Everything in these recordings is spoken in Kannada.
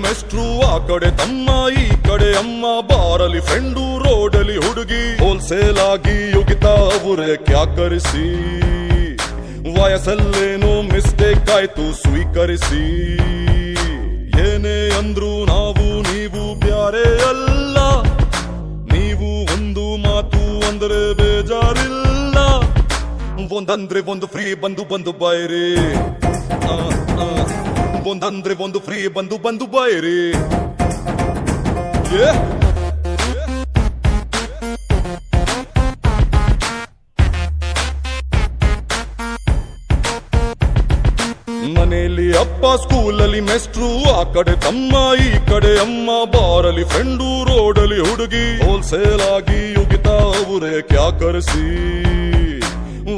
ಮೆಸ್ಟ್ರು ಆ ಕಡೆ ತಮ್ಮ ಈ ಕಡೆ ಅಮ್ಮ ಬಾರಲಿ ಫ್ರೆಂಡು ರೋಡಲ್ಲಿ ಹುಡುಗಿ ಹೋಲ್ಸೇಲ್ ಆಗಿ ಯುಗಿತಾ ಅವರೇ ಕ್ಯಾಕರಿಸಿ ವಯಸ್ಸಲ್ಲೇನೋ ಮಿಸ್ಟೇಕ್ ಆಯ್ತು ಸ್ವೀಕರಿಸಿ ಏನೇ ಅಂದ್ರು ನಾವು ನೀವು ಬ್ಯಾರೆ ಅಲ್ಲ ನೀವು ಒಂದು ಮಾತು ಅಂದ್ರೆ ಬೇಜಾರಿಲ್ಲ ಒಂದಂದ್ರೆ ಒಂದು ಫ್ರೀ ಬಂದು ಬಂದು ಬಾಯ್ರಿ ಒಂದಂದ್ರೆ ಒಂದು ಫ್ರೀ ಬಂದು ಬಂದು ಬಾಯ್ರಿ ಮನೆಯಲ್ಲಿ ಅಪ್ಪ ಸ್ಕೂಲಲ್ಲಿ ಮೆಸ್ಟ್ರು ಆ ಕಡೆ ತಮ್ಮ ಈ ಕಡೆ ಅಮ್ಮ ಬಾರಲಿ ಫ್ರೆಂಡು ರೋಡಲ್ಲಿ ಹುಡುಗಿ ಹೋಲ್ಸೇಲ್ ಆಗಿ ಯುಗಿತಾ ಅವರೇ ಕ್ಯಾಕರಿಸಿ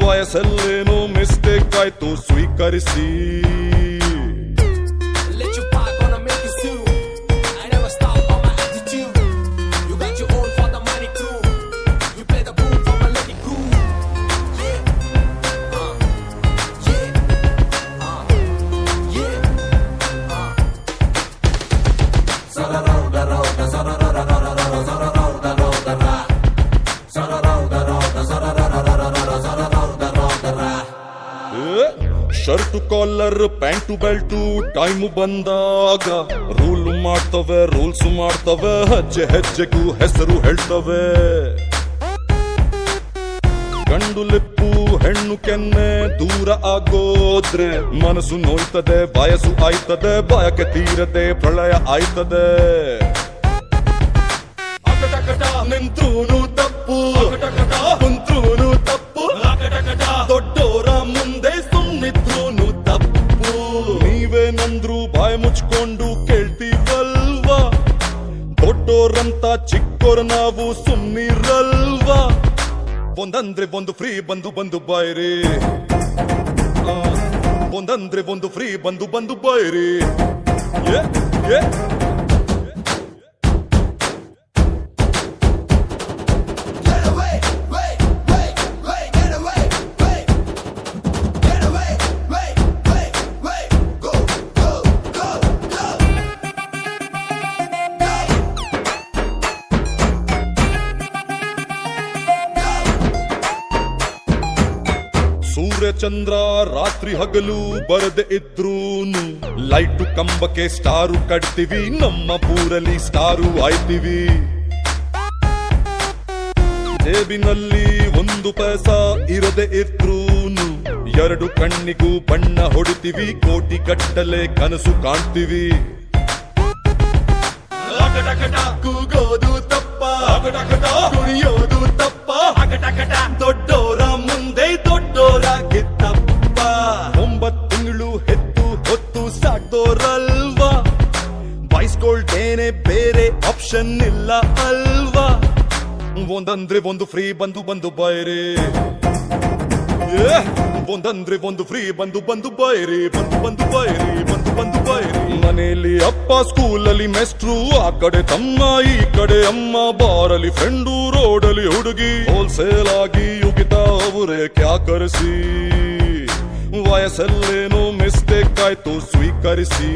ವಯಸ್ಸಲ್ಲೇನೋ ಮಿಸ್ಟೇಕ್ ಆಯ್ತು ಸ್ವೀಕರಿಸಿ shirt collar pant belt time ಬಂದಾಗ ರೂಲ್ಸ್ ಮಾಡ್ತವೆ ಹೆಜ್ಜೆ ಹೆಜ್ಜೆಗೂ ಹೆಸರು ಹೇಳ್ತವೆ ಗಂಡು ಲಿಪ್ಪು ಹೆಣ್ಣು ಕೆನ್ನೆ ದೂರ ಆಗೋದ್ರೆ ಮನಸ್ಸು ನೋಯ್ತದೆ ವಯಸ್ಸು ಆಯ್ತದೆ ಬಯಕೆ ತೀರದೆ ಪ್ರಳಯ ಆಯ್ತದೆ ನಿಂತ್ರೂನು ತಪ್ಪು ಕುಂತ್ರೂನು ತಪ್ಪು ದೊಡ್ಡೋರ ಮುಂದೆ ಸುಮ್ನಿದ್ರೂನು ತಪ್ಪು ನೀವೇನಂದ್ರು ಬಾಯಿ ಮುಚ್ಕೊಂಡು ಕೇಳ್ತೀವಲ್ವಾ ದೊಡ್ಡೋರಂತ ಚಿಕ್ಕೋರ್ ನಾವು ಸುಮ್ನಿರಲ್ವಾ ಒಂದಂದ್ರೆ ಒಂದು ಫ್ರೀ ಬಂದು ಬಂದು ಬಾಯ್ರಿ ಒಂದಂದ್ರೆ ಒಂದು ಫ್ರೀ ಬಂದು ಬಂದು ಬಾಯ್ರಿ ಸೂರ್ಯ ಚಂದ್ರ ರಾತ್ರಿ ಹಗಲು ಬರದೆ ಇದ್ರೂನು ಲೈಟು ಕಂಬಕ್ಕೆ ಸ್ಟಾರು ಕಟ್ತೀವಿ ನಮ್ಮ ಊರಲ್ಲಿ ಸ್ಟಾರು ಆಯ್ತೀವಿ ಜೇಬಿನಲ್ಲಿ ಒಂದು ಪೈಸಾ ಇರದೆ ಇದ್ರೂನು ಎರಡು ಕಣ್ಣಿಗೂ ಬಣ್ಣ ಹೊಡಿತೀವಿ ಕೋಟಿ ಗಟ್ಟಲೆ ಕನಸು ಕಾಣ್ತೀವಿ ಕೂಗೋದು ತಪ್ಪ ಕುಣಿಯೋದು ತಪ್ಪ ದೊಡ್ಡೋರ ಮುಂದೆ ದೊಡ್ಡೋರಾಗಿತ್ತಪ್ಪ 9 ತಿಂಗಳು ಹೆತ್ತು ಹೊತ್ತು ಸಾಕ್ದೋರಲ್ವಾ ಬೈಸ್ಕೊಳ್ತೇನೆ ಬೇರೆ ಆಪ್ಷನ್ ಇಲ್ಲ ಅಲ್ವಾ ಒಂದಂದ್ರೆ ಒಂದು ಫ್ರೀ ಬಂದು ಬಂದು ಬಾಯ್ರಿ ಒಂದಂದ್ರೆ ಒಂದು ಫ್ರೀ ಬಂದು ಬಂದು ಬಾಯ್ರಿ ಬಂದು ಬಂದು ಬಾಯ್ರಿ ಬಂದು ಬಂದು ಬಾಯ್ರಿ ಮನೆಯಲ್ಲಿ ಅಪ್ಪ ಸ್ಕೂಲಲ್ಲಿ ಮೆಸ್ಟ್ರು ಆ ಕಡೆ ತಮ್ಮ ಈ ಕಡೆ ಅಮ್ಮ ಬಾರಲಿ ಫ್ರೆಂಡು ರೋಡಲ್ಲಿ ಹುಡುಗಿ ಹೋಲ್ಸೇಲ್ ಆಗಿ ಯುಗಿತಾ ಅವರೇ ಕ್ಯಾಕರಿಸಿ ವಯಸ್ಸಲ್ಲೇನೋ ಮಿಸ್ಟೇಕ್ ಆಯ್ತು ಸ್ವೀಕರಿಸಿ